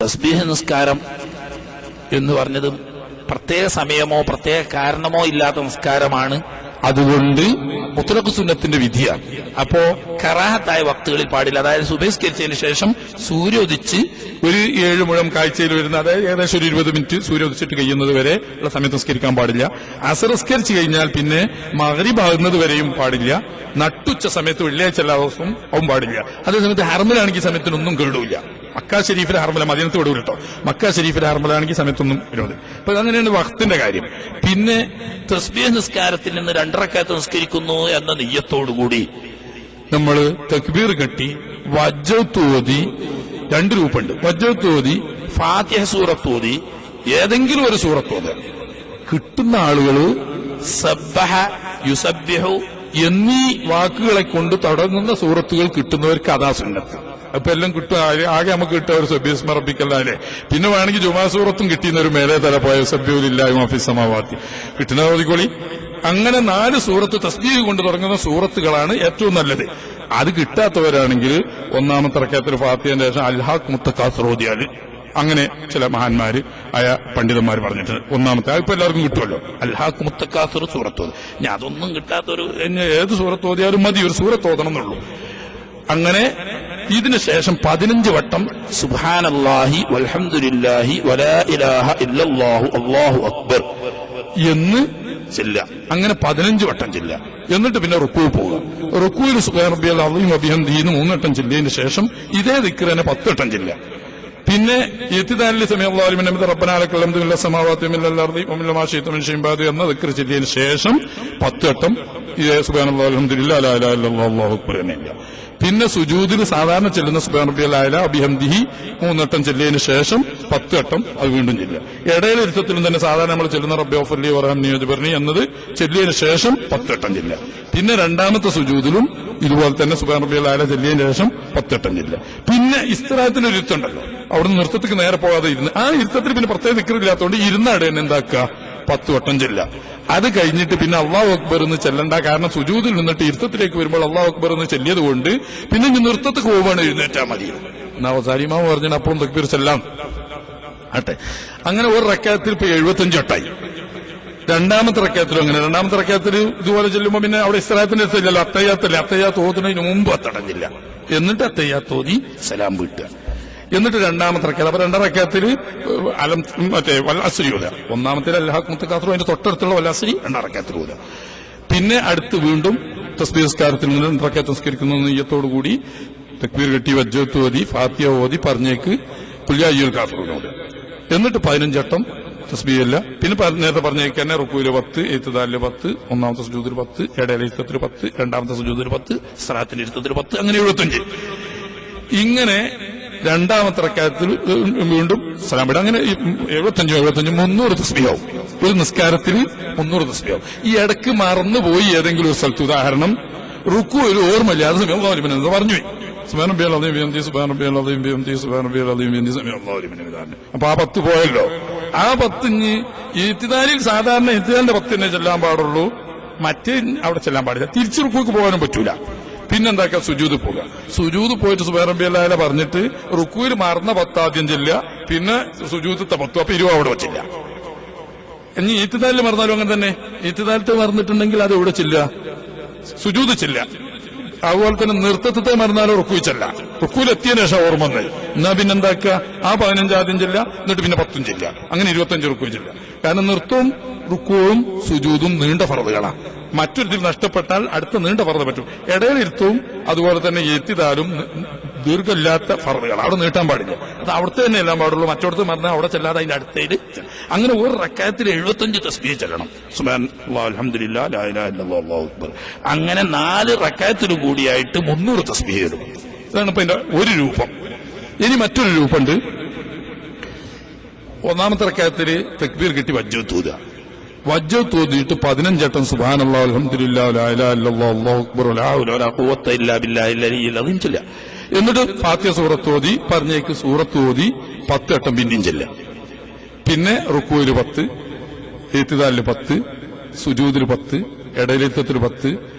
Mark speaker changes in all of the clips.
Speaker 1: തസ്ബീഹ് നിസ്കാരം എന്ന് പറഞ്ഞത് പ്രത്യേക സമയമോ പ്രത്യേക കാരണമോ ഇല്ലാത്ത നിസ്കാരമാണ്. അതുകൊണ്ട് മുത്ലഖ് സുന്നത്തിന്റെ വിധിയാണ്. അപ്പോ കറാഹത്തായ വക്തുകളിൽ പാടില്ല. അതായത് സുബഹിസ്കരിച്ചതിന് ശേഷം സൂര്യോദിച്ച് ഒരു 7 മുഴം കാഴ്ചയിൽ വരുന്ന, അതായത് ഏകദേശം ഒരു 20 മിനിറ്റ് സൂര്യോദിച്ചിട്ട് കഴിയുന്നത് വരെ ഉള്ള സമയത്ത് നിസ്കരിക്കാൻ പാടില്ല. അസർ നിസ്കരിച്ചു കഴിഞ്ഞാൽ പിന്നെ മഗ്രിബ് ആകുന്നത് വരെയും പാടില്ല. നട്ടുച്ച സമയത്ത് വെള്ളിയാഴ്ച എല്ലാ ദിവസവും അതും പാടില്ല. അതേസമയത്ത് ഹർമിലാണെങ്കിൽ സമയത്തിനൊന്നും കേടൂല്ല. മക്ക ഷരീഫിലെ ഹർമല, മദീനത്ത് വിടൂല കേട്ടോ. മക്ക ഷരീഫിലെ ഹർമലാണെങ്കിൽ സമയത്തൊന്നും വിരോധം. അപ്പൊ അങ്ങനെയാണ് വഖ്തിന്റെ കാര്യം. പിന്നെ തസ്ബീഹ് നിസ്കാരത്തിൽ നിന്ന് 2 റക്അത്ത് നിസ്കരിക്കുന്നു എന്ന നിയ്യത്തോടുകൂടി നമ്മൾ തക്ബീർ കെട്ടി വജ്ജത്ത് ഓതി, 2 രൂപമുണ്ട്. വജ്ജത്ത് ഓതി, ഫാത്തിഹ സൂറത്ത് ഓതി, ഏതെങ്കിലും ഒരു സൂറത്ത് ഓതി. കിട്ടുന്ന ആളുകൾ സബ്ബഹ, യുസബ്ബിഹു എന്നീ വാക്കുകളെ കൊണ്ട് തുടങ്ങുന്ന സൂറത്തുകൾ കിട്ടുന്നവർക്ക് അതാ സുന്നത്ത്. അപ്പൊ എല്ലാം കിട്ടും. ആകെ നമുക്ക് കിട്ടുക ഒരു സബ്ബിസ്മ റബ്ബിക്കല്ലേ. പിന്നെ വേണമെങ്കിൽ ജുമാ സൂറത്തും കിട്ടിയുന്ന ഒരു മേലെ തല പോയ സബ്ബിഹുലില്ലാഹി മാ ഫിസ് സമാവാതി കിട്ടുന്ന ഓതിക്കോളി. അങ്ങനെ 4 സൂറത്ത് തസ്ബീഹ് കൊണ്ട് തുടങ്ങുന്ന സൂറത്തുകളാണ് ഏറ്റവും നല്ലത്. അത് കിട്ടാത്തവരാണെങ്കിൽ 1-ാമത്തെ റക്അത്തിൽ ഫാത്തിഹയുടെ ശേഷം അൽഹാഖ് മുത്തകാസുർ ഓതിയാല്, അങ്ങനെ ചില മഹാന്മാര് ആയ പണ്ഡിതന്മാർ പറഞ്ഞിട്ടുണ്ട്. 1-ാമത്തെ ഇപ്പൊ എല്ലാവർക്കും കിട്ടുമല്ലോ, അൽഹാഖ് മുത്തകാസുർ സൂറത്ത്. ഞാൻ അതൊന്നും കിട്ടാത്തൊരു ഏത് സൂറത്ത് ഓതിയാലും മതി, ഒരു സൂറത്ത് ഓതണം എന്നുള്ളൂ. അങ്ങനെ ഇതിനു ശേഷം 15 വട്ടം സുബ്ഹാനല്ലാഹി വൽഹംദുലില്ലാഹി വലാ ഇലാഹ ഇല്ലല്ലാഹു അല്ലാഹു അക്ബർ എന്ന് ചെല്ല. അങ്ങനെ 15 വട്ടം ചെല്ല. എന്നിട്ട് പിന്നെ റുക്കൂ പോവുക. റുക്കൂയിൽ സുബ്ഹാന റബ്ബിയൽ അസീം വബിഹംദിഹി 3 വട്ടം ചെല്ലിയതിന് ശേഷം ഇതേ ദിക്ർ തന്നെ 10 വട്ടം ചെല്ല. പിന്നെ ഇത്തിദാലിൽ സമയല്ലാഹു ലിമൻ ഹമിദ റബ്ബനാ ലക്കൽ ഹംദു മിനൽ സമാവാതി വമിനൽ അർദി വമിൻ മാ ശൈഅത മിൻ ഷൈഇൻ ബഅദ് എന്ന ദിക്ർ ചെല്ലിയതിന് ശേഷം 10 വട്ടം ഇതേ സുബ്ഹാനല്ലാഹി വൽഹംദുലില്ലാഹി ലാ ഇലാഹ ഇല്ലല്ലാഹു അല്ലാഹു അക്ബർ എന്നില്ല. പിന്നെ സുജൂദിൽ സാധാരണ ചെല്ലുന്ന സുബ്ഹാന റബ്ബിയൽ അഅ്ല ബിഹംദിഹി 3 വട്ടം ചെല്ലിയതിന് ശേഷം 10 വട്ടം അത് വീണ്ടും ചെല്ലുക. ഇടയിലെ ഇരുത്തത്തിലും തന്നെ സാധാരണ നമ്മൾ ചെല്ലുന്ന റബ്ബി ഗഫിർലി വർഹംനി വജ്ബർനി എന്നത് ചെല്ലിയതിന് ശേഷം 10 വട്ടം ചെല്ലുക. പിന്നെ 2-ാമത്തെ സുജൂദിലും ഇതുപോലെ തന്നെ സുബ്ഹാന റബ്ബിയൽ അഅ്ല ചെല്ലിയതിന് ശേഷം 10 വട്ടം ചെല്ലുക. പിന്നെ ഇസ്തിറാഹത്തിന് ഒരു ഇരുത്തുണ്ടല്ലോ, അവിടുന്ന് നൃത്തത്തിക്ക് നേരെ പോകാതെ ഇരുന്ന്, ആ ഇരുത്തത്തിൽ പിന്നെ പ്രത്യേക ദിക്റില്ലാത്തതുകൊണ്ട് ഇരുന്നാടെ തന്നെ എന്താക്കുക 10 വട്ടം ചെല്ലുക. അത് കഴിഞ്ഞിട്ട് പിന്നെ അല്ലാഹു അക്ബർ എന്ന് ചെല്ലണ്ട. കാരണം സുജൂദിൽ നിന്നിട്ട് ഇരുത്തത്തിലേക്ക് വരുമ്പോൾ അല്ലാഹു അക്ബർ എന്ന് ചെല്ലിയത് കൊണ്ട് പിന്നെ ഇനി നൃത്തത്തിക്ക് പോവുകയാണ്, എഴുന്നേറ്റാ മതി. എന്നാ സാലിമാവ് പറഞ്ഞാൽ അപ്പുറം തക്ബീർ ചെല്ലാം ആട്ടെ. അങ്ങനെ ഒരു റക്അത്തിൽ ഇപ്പൊ 75 വട്ടായി. 2-ാമത്തെ റക്അത്തിലും അങ്ങനെ. 2-ാമത്തെ റക്അത്തിൽ ഇതുപോലെ ചെല്ലുമ്പോൾ പിന്നെ അവിടെ ഇസ്തിറാഹത്തിന്റെ അടുത്തില്ലല്ലോ, അത്തയ്യാത്തല്ലേ. അത്തയ്യാത്ത് ഓതുന്നതിന് മുമ്പ് അത്തടഞ്ഞില്ല. എന്നിട്ട് അത്തയ്യാത്ത് ഓതി സലാം വീട്ടുക. എന്നിട്ട് 2-ാമത്തെ റക്അത്ത്, അപ്പൊ 2 റക്അത്തിൽ അലം മറ്റേ വൽ അസ്രി ഓതുക. 1-ാമത്തിൽ അൽഹാഖ് മുത്തകാസുർ, അതിന്റെ തൊട്ടടുത്തുള്ള വൽ അസ്രി 2 റക്അത്തിൽ ഓതുക. പിന്നെ അടുത്ത് വീണ്ടും തസ്ബീഹ് നിസ്കാരത്തിൽ നിന്ന് 2 റക്അത്ത് നിസ്കരിക്കുന്ന നിയ്യത്തോടുകൂടി തക്ബീർ കെട്ടി വജ്ജത്ത് ഓതി ഫാത്തിഹ ഓതി പറഞ്ഞേക്ക് ഖുൽ യാ അയ്യുൽ കാഫിറൂൻ ഓതുക. എന്നിട്ട് 15 വട്ടം തസ്ബീഹ് അല്ല. പിന്നെ നേരത്തെ പറഞ്ഞേക്ക് തന്നെ റുക്കൂയിൽ 10, ഇഅ്തിദാലിൽ 10, 1-ാമത്തെ സുജൂദിൽ 10, ഇടയിലെ ഇരുത്തത്തിൽ 10, 2-ാമത്തെ സുജൂദിൽ 10, ഇസ്തിറാഹത്തിന്റെ ഇരുത്തത്തിൽ 10, അങ്ങനെ 75. ഇങ്ങനെ 2-ാമത്തെ റക്അത്തിൽ വീണ്ടും സലാം വിടുക. അങ്ങനെ 75 300 തസ്ബീഹാവും. ഒരു നിസ്കാരത്തിൽ 300 തസ്ബീഹാവും. ഈ ഇടയ്ക്ക് മറന്നുപോയി ഏതെങ്കിലും ഒരു സ്ഥലത്ത്, ഉദാഹരണം റുക്കു ഒരു ഓർമ്മയില്ല, അത് സമയം അല്ലാഹു ലിമൻ എന്ന് പറഞ്ഞു പോയി. സുബ്ഹാന റബ്ബിയൽ അസീം ബിഹംദിഹി സുബ്ഹാന റബ്ബിയൽ അസീം ബിഹംദിഹി സുബ്ഹാന റബ്ബിയൽ അസീം ബിഹംദിഹി സമയം അല്ലാഹു ലിമൻ എന്ന്. അപ്പൊ ആ 10 പോയല്ലോ. ആ 10 ഇഅ്തിദാലിൽ സാധാരണ ഇഅ്തിദാലിന്റെ 10 തന്നെ ചെല്ലാൻ പാടുള്ളൂ, മറ്റേ അവിടെ ചെല്ലാൻ പാടില്ല. തിരിച്ചു റുക്കുക്ക് പോകാനും പറ്റൂല. പിന്നെന്താക്കുക, സുജൂദ് പോകുക. സുജൂദ് പോയിട്ട് സുബ്ഹാന റബ്ബിയൽ അഅ്ല പറഞ്ഞിട്ട് റുക്കുവിൽ മറന്ന 10 ആദ്യം ചെല്ലുക, പിന്നെ സുജൂദത്തെ 10, അപ്പൊ 20 അവിടെ വെച്ചില്ല. ഇനി ഇഅ്തിദാലിൽ മറന്നാലും അങ്ങനെ തന്നെ. ഇഅ്തിദാലത്തെ മറന്നിട്ടുണ്ടെങ്കിൽ അത് എവിടെ ചെല്ലുക, സുജൂദ് ചെല്ലുക. അതുപോലെ തന്നെ നൃത്തത്തെ മറന്നാലും റുക്കുവിൽ ചെല്ല. റുക്കുവിൽ എത്തിയതിനു ശേഷം ഓർമ്മ വന്നത് എന്നാ പിന്നെ എന്താക്കുക, ആ 15 ആദ്യം ചെല്ല, എന്നിട്ട് പിന്നെ 10 ചെല്ല. അങ്ങനെ 25 റുക്കുവിൽ ചെല്ല. കാരണം നൃത്തവും റുക്കുവും സുജൂദും നീണ്ട ഫർളുകളാണ്. മറ്റൊരിതിൽ നഷ്ടപ്പെട്ടാൽ അടുത്ത നീണ്ട ഫർള് പറ്റും. ഇടയിലിരുത്തവും അതുപോലെ തന്നെ ഇഅ്തിദാലും ദീർഘമില്ലാത്ത ഫർളുകളാണ്, അവിടെ നീട്ടാൻ പാടില്ല. അത് അവിടുത്തെ തന്നെ എല്ലാം പാടുള്ളൂ. മറ്റോടത്ത് മറന്നാൽ അവിടെ ചെല്ലാതെ അതിന്റെ അടുത്തേല്. അങ്ങനെ ഒരു റക്അത്തിൽ 75 തസ്ബീഹ് ചെല്ലണം. സുബ്ഹാനല്ലാഹി അൽഹംദുലില്ലാഹി ലാ ഇലാഹ ഇല്ലല്ലാഹു അല്ലാഹു അക്ബർ. അങ്ങനെ 4 റക്അത്തിലും കൂടിയായിട്ട് 300 തസ്ബീഹ് വരും. ഇതാണ് ഇപ്പൊ ഇതിന്റെ ഒരു രൂപം. ഇനി മറ്റൊരു രൂപമുണ്ട്. 1-ാമത്തെ റക്അത്തിൽ തക്ബീർ കെട്ടി വജ്ജത്ത് ഓതുക. വജ്ജത്ത് ഓതിയിട്ട് 15 വട്ടം സുബ്ഹാനല്ലാഹി അൽഹംദുലില്ലാഹി ലാ ഇലാഹ ഇല്ലല്ലാഹു അല്ലാഹു അക്ബർ ലാ ഹൗല വലാ ഖുവത ഇല്ലാ ബില്ലാഹിൽ അലിയ്യിൽ അദീം ചൊല്ലുക. എന്നിട്ട് ഫാത്തിഹ സൂറത്ത് ഓതി പറഞ്ഞേക്ക് സൂറത്ത് ഓതി 10 വട്ടം പിന്നെയും ചെല്ലുക. പിന്നെ റുക്കൂയിൽ 10, ഇഅ്തിദാലിൽ 10, സുജൂദിൽ 10, ഇടയിലിരുത്തത്തിൽ 10,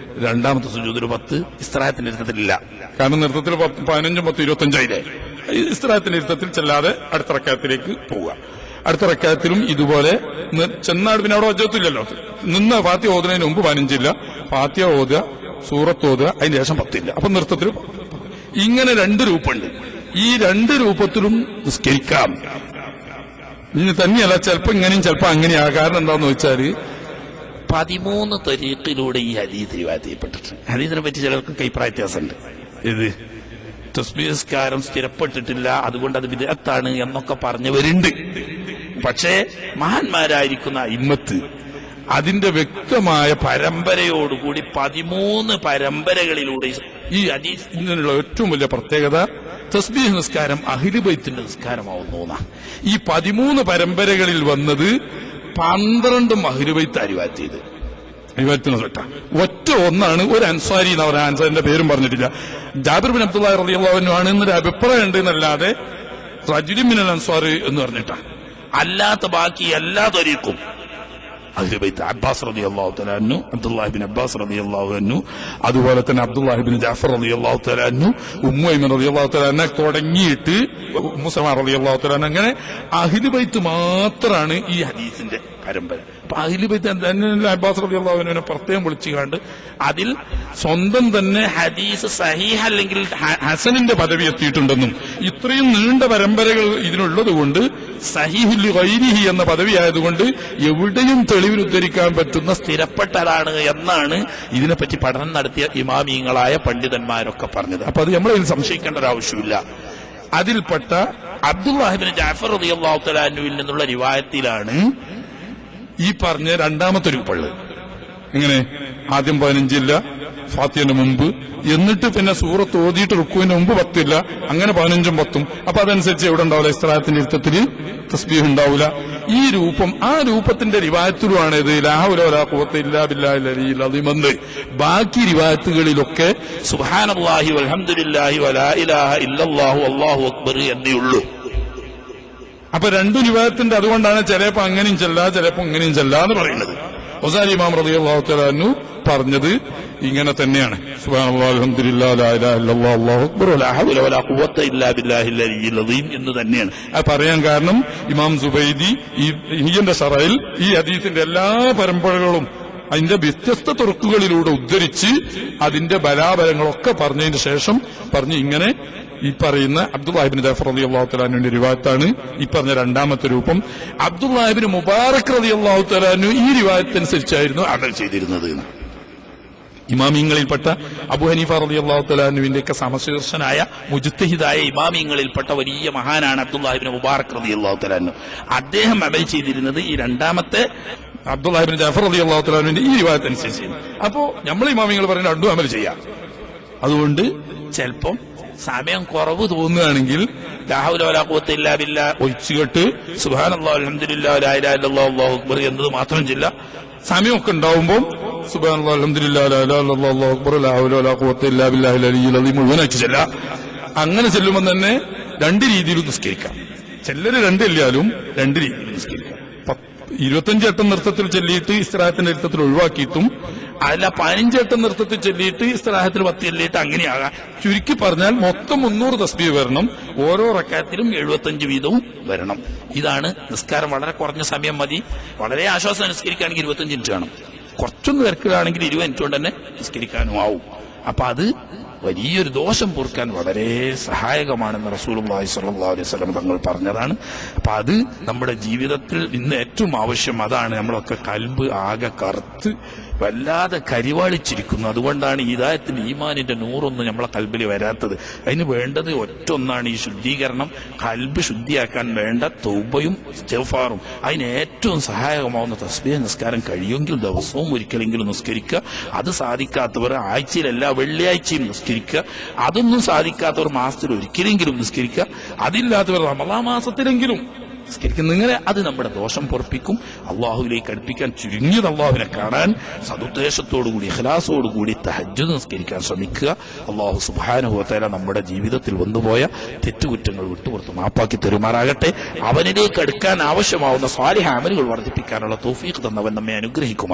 Speaker 1: 2-ാമത്തെ സുജൂദിൽ 10, ഇസ്തിറാഹത്തിന്റെ ഇരുത്തത്തിലില്ല. കാരണം നൃത്തത്തിൽ 15 10 25 ആയില്ലേ.
Speaker 2: ഇസ്തിറാഹത്തിന്റെ ഇരുത്തത്തിൽ ചെല്ലാതെ അടുത്ത റക്അത്തിലേക്ക് പോവുക. അടുത്ത റക്അത്തിലും ഇതുപോലെ ചെന്നാട് പിന്നെ അവിടെ വജ്ജത്തില്ലല്ലോ, നിന്ന് ഫാത്തിഹ ഓതുന്നതിന് മുമ്പ് 15 ഇല്ല, ഫാത്തിഹ ഓതുക, സൂറത്ത് ഓതുക, അതിന് ശേഷം 10 ഇല്ല. അപ്പൊ നൃത്തത്തിൽ ഇങ്ങനെ 2 രൂപമുണ്ട്. ഈ 2 രൂപത്തിലും നിസ്കരിക്കാം. ഇനി തന്നെയല്ല, ചിലപ്പോ ഇങ്ങനെയും ചിലപ്പോ അങ്ങനെയാ. കാരണം എന്താന്ന് വെച്ചാല്
Speaker 1: 13 തരീഖിലൂടെ ഈ ഹദീസ് റിവായത്ത് ചെയ്യപ്പെട്ടിട്ടുണ്ട്. ഹദീസിനെ പറ്റി ചിലർക്ക് അഭിപ്രായ വ്യത്യാസമുണ്ട്. ഇത് തസ്ബീഹ് നിസ്കാരം സ്ഥിരപ്പെട്ടിട്ടില്ല, അതുകൊണ്ട് അത് ബിദ്അത്താണ് എന്നൊക്കെ പറഞ്ഞവരുണ്ട്. പക്ഷേ മഹാന്മാരായിരിക്കുന്ന ഇമ്മത്ത് അതിന്റെ വ്യക്തമായ പരമ്പരയോടുകൂടി 13 പരമ്പരകളിലൂടെ ഈ ഹദീസ് ഇങ്ങനെയുള്ള ഏറ്റവും വലിയ പ്രത്യേകത തസ്ബീഹ് നിസ്കാരം അഹ്ലു ബൈത്തിന്റെ നിസ്കാരമാവുന്നു. ഈ 13 പരമ്പരകളിൽ വന്നത് 12 അഹ്ലു ബൈത്ത് റിവായത്ത് ചെയ്ത് റിവായത്തിന് തൊട്ട ഒറ്റ ഒന്നാണ് ഒരു അൻസാരി എന്ന് പറഞ്ഞ അൻസാരിന്റെ പേരും പറഞ്ഞിട്ടില്ല. ജാബിർ ബിൻ അബ്ദുല്ലാഹി റളിയല്ലാഹു അൻഹു ആണ് എന്നൊരു അഭിപ്രായം ഉണ്ട് എന്നല്ലാതെ റജുലുൻ മിനൽ അൻസാർ എന്ന് പറഞ്ഞിട്ടാ. അല്ലാത്ത ബാക്കി എല്ലാ ത്വരീഖും അഹ്ലു ബൈത്ത് അബ്ബാസ് റളിയല്ലാഹു തആല അൻഹു, അബ്ദുല്ലാഹി ബിൻ അബ്ബാസ് റളിയല്ലാഹു അൻഹു, അതുപോലെ തന്നെ അബ്ദുല്ലാഹി ബിൻ ജഅഫർ റളിയല്ലാഹു തആല അൻഹു, ഉമ്മു ഐമൻ റളിയല്ലാഹു തആല അൻഹ തുടങ്ങിയിട്ട് ഉമ്മു സലമ റളിയല്ലാഹു തആല അൻഹ, അങ്ങനെ അഹ്ലു ബൈത്ത് മാത്രമാണ് ഈ ഹദീസിന്റെ പരമ്പര. അപ്പൊ അഹ്ലു ബൈത്ത് അബ്ബാസ് റളിയല്ലാഹു അൻഹുവിനെ പ്രത്യേകം വിളിച്ചുകൊണ്ട് അതിൽ സ്വന്തം തന്നെ ഹദീസ് സഹീഹ് അല്ലെങ്കിൽ ഹസനിന്റെ പദവി എത്തിയിട്ടുണ്ടെന്നും ഇത്രയും നീണ്ട പരമ്പരകൾ ഇതിനുള്ളത് കൊണ്ട് സഹീഹുൽ ഗൈരിഹി എന്ന പദവി ആയതുകൊണ്ട് എവിടെയും തെളിവിൽ ഉദ്ധരിക്കാൻ പറ്റുന്ന സ്ഥിരപ്പെട്ടതാണ് എന്നാണ് ഇതിനെപ്പറ്റി പഠനം നടത്തിയ ഇമാമിയങ്ങളായ പണ്ഡിതന്മാരൊക്കെ പറഞ്ഞത്. അപ്പൊ അത് നമ്മളതിൽ സംശയിക്കേണ്ട ഒരു ആവശ്യമില്ല. അതിൽപ്പെട്ട അബ്ദുല്ലാഹി ബിൻ ജഅഫർ റളിയല്ലാഹു തആല അൻഹുവിൽ നിന്നുള്ള റിവായത്തിലാണ് ഈ പറഞ്ഞ രണ്ടാമത്തെ രൂപമുള്ളത്. എങ്ങനെ? ആദ്യം 15 ഇല്ല ഫാത്തിഹയുടെ മുമ്പ്, എന്നിട്ട് പിന്നെ സൂറത്ത് ഓതിയിട്ട് റുക്കുവിന് മുമ്പ് 10 ഇല്ല, അങ്ങനെ 15ഉം 10ഉം. അപ്പൊ അതനുസരിച്ച് എവിടെ ഉണ്ടാവില്ല, ഇസ്തിറാഹത്തിന്റെ ഇരുത്തത്തിൽ തസ്ബീഹ് ഉണ്ടാവില്ല. ഈ രൂപം ആ രൂപത്തിന്റെ റിവായത്തിലുമാണ് ഇത് ലാ ഹൗല വലാ ഖുവത ഇല്ലാ ബില്ലാഹിൽ അലിയിൽ അദീം എന്ന്. ബാക്കി റിവായത്തുകളിലൊക്കെ സുബ്ഹാനല്ലാഹി വൽഹംദുലില്ലാഹി വലാ ഇലാഹ ഇല്ലല്ലാഹു അല്ലാഹു അക്ബർ എന്നേ ഉള്ളൂ. അപ്പൊ 2 റിവായത്തിന്റെ അതുകൊണ്ടാണ് ചിലപ്പോ അങ്ങനെയും ചെല്ലാ ചിലപ്പോ ഇങ്ങനെയും ചെല്ലാന്ന് പറയുന്നത്. ഗസാലി ഇമാം റളിയല്ലാഹു തആല അൻഹു പറഞ്ഞത് ഇങ്ങനെ തന്നെയാണ്, സുബ്ഹാനല്ലാഹി വൽഹംദുലില്ലാഹി ലാ ഇലാഹ ഇല്ലല്ലാഹു അല്ലാഹു അക്ബർ വലാ ഹൗല വലാ ഖുവത ഇല്ലാ ബില്ലാഹിൽ അലിയിൽ അദീം എന്ന് തന്നെയാണ്. അത് പറയാൻ കാരണം ഇമാം സുബൈദി ഈ ഹിയന്റെ ശറയിൽ ഈ ഹദീസിന്റെ എല്ലാ പരമ്പരകളും അതിന്റെ വ്യത്യസ്ത തുറക്കുകളിലൂടെ ഉദ്ധരിച്ച് അതിന്റെ ബലാബലങ്ങളൊക്കെ പറഞ്ഞതിന് ശേഷം പറഞ്ഞു ഇങ്ങനെ ഈ പറയുന്ന അബ്ദുല്ലാഹി ബിൻ ജഅഫർ റളിയല്ലാഹു തആല അൻഹുവിന്റെ റിവായത്താണ് ഈ പറഞ്ഞ രണ്ടാമത്തെ രൂപം. അബ്ദുല്ലാഹി ബിൻ മുബാറക് റളിയല്ലാഹു തആല അൻഹു ഈ റിവായത്തനുസരിച്ചായിരുന്നു അമൽ ചെയ്തിരുന്നത്. ഇമാമിങ്ങളിൽപ്പെട്ട അബൂ ഹനീഫ റളിയല്ലാഹു തആല അൻഹുവിന്റെ ഒക്കെ സമശീർഷനായ മുജ്തഹിദായ ഇമാമിങ്ങളിൽപ്പെട്ട വലിയ മഹാനാണ് അബ്ദുല്ലാഹി ബിൻ മുബാറക് റളിയല്ലാഹു തആല അൻഹു. അദ്ദേഹം അമൽ ചെയ്തിരുന്നത് ഈ രണ്ടാമത്തെ അബ്ദുല്ലാഹി ബിൻ ജഅഫർ റളിയല്ലാഹു തആല അൻഹുവിന്റെ ഈ റിവായത്തനുസരിച്ച്. അപ്പോ നമ്മൾ ഇമാമിങ്ങൾ പറയുന്ന രണ്ടും അമൽ ചെയ്യാം. അതുകൊണ്ട് ചിലപ്പം സമയം കുറവ് തോന്നുകയാണെങ്കിൽ ലാ ഹൗല വലാ ഖുവത ഇല്ലാ ബില്ലാഹ് ഒഴിച്ചുകെട്ട് സുബ്ഹാനല്ലാഹി വൽഹംദുലില്ലാഹി ലാ ഇലാഹ ഇല്ലല്ലാഹു അല്ലാഹു അക്ബർ എന്നത് മാത്രം ചെല്ല. സമയമൊക്കെ ഉണ്ടാവുമ്പോൾ സുബ്ഹാനല്ലാഹി വൽഹംദുലില്ലാഹി ലാ ഇലാഹ ഇല്ലല്ലാഹു അല്ലാഹു അക്ബർ ലാ ഹൗല വലാ ഖുവത ഇല്ലാ ബില്ലാഹിൽ അലിയിൽ അദീം മുഴുവനായിട്ട് ചെല്ല. അങ്ങനെ ചെല്ലുമ്പോൾ തന്നെ 2 രീതിയിൽ നിസ്കരിക്കാം. ചിലര് 2 ഇല്ലാലും 2 രീതിയിൽ നിസ്കരിക്കാം. 25 വട്ടം നൃത്തത്തിൽ ചൊല്ലിയിട്ട് ഇസ്തിറാഹത്തിന്റെ നൃത്തത്തിൽ ഒഴിവാക്കിയിട്ടും അല്ല 15 വട്ടം നൃത്തത്തിൽ ചൊല്ലിയിട്ട് ഇസ്തിറാഹത്തിൽ 10 ചൊല്ലിയിട്ട് അങ്ങനെയാകാം. ചുരുക്കി പറഞ്ഞാൽ മൊത്തം 300 തസ്ബീഹ് വരണം, ഓരോ റക്അത്തിലും 75 വീതവും വരണം. ഇതാണ് നിസ്കാരം. വളരെ കുറഞ്ഞ സമയം മതി. വളരെ ആശ്വാസം നിസ്കരിക്കുകയാണെങ്കിൽ 25 മിനിറ്റ് വേണം. കുറച്ചൊന്ന് തിരക്കിലാണെങ്കിൽ 20 മിനിറ്റ് കൊണ്ട് തന്നെ നിസ്കരിക്കാനും ആവും. അപ്പൊ അത് വലിയൊരു ദോഷം പൊറുക്കാൻ വളരെ സഹായകമാണെന്ന് റസൂലുള്ളാഹി സ്വല്ലല്ലാഹു അലൈഹി വസല്ലം തങ്ങൾ പറഞ്ഞതാണ്. അപ്പൊ അത് നമ്മുടെ ജീവിതത്തിൽ ഇന്ന് ഏറ്റവും ആവശ്യം അതാണ്. നമ്മളൊക്കെ കൽബ് ആകെ കറുത്ത് വല്ലാതെ കരിവാളിച്ചിരിക്കുന്നു. അതുകൊണ്ടാണ് ഹിദായത്തിന്റെ ഈമാനിന്റെ നൂറൊന്നും നമ്മളെ കൽബിൽ വരാത്തത്. അതിന് വേണ്ടത് ഒറ്റൊന്നാണ് ഈ ശുദ്ധീകരണം. കൽബ് ശുദ്ധിയാക്കാൻ വേണ്ട തൗബയും ഇസ്തിഗ്ഫാറും. അതിന് ഏറ്റവും സഹായകമാവുന്ന തസ്ബീഹ് നിസ്കാരം കഴിയുമെങ്കിൽ ദിവസവും ഒരിക്കലെങ്കിലും നിസ്കരിക്കുക. അത് സാധിക്കാത്തവർ ആഴ്ചയിൽ എല്ലാ വെള്ളിയാഴ്ചയും നിസ്കരിക്കുക. അതൊന്നും സാധിക്കാത്തവർ മാസത്തിൽ ഒരിക്കലെങ്കിലും നിസ്കരിക്കുക. അതില്ലാത്തവർ റമളാൻ മാസത്തിലെങ്കിലും നിസ്കരിക്കുന്ന. ഇങ്ങനെ അത് നമ്മുടെ ദോഷം പൊറപ്പിക്കും. അള്ളാഹുവിലേക്ക് അടുപ്പിക്കാൻ ചുരുങ്ങിയത് അള്ളാഹുവിനെ കാണാൻ സദുദ്ദേശത്തോടുകൂടി ഇഖ്ലാസോടുകൂടി തഹജ്ജുദ് നിസ്കരിക്കാൻ ശ്രമിക്കുക. അള്ളാഹു സുബ്ഹാനഹു വ തആല നമ്മുടെ ജീവിതത്തിൽ വന്നുപോയ തെറ്റുകുറ്റങ്ങൾ വിട്ടുപുറത്ത് മാപ്പാക്കി തരുമാറാകട്ടെ. അവനിലേക്ക് അടുക്കാൻ ആവശ്യമാവുന്ന സ്വാലിഹ് അമലുകൾ വർദ്ധിപ്പിക്കാനുള്ള തൗഫീഖ് തന്നവൻ നമ്മെ അനുഗ്രഹിക്കും.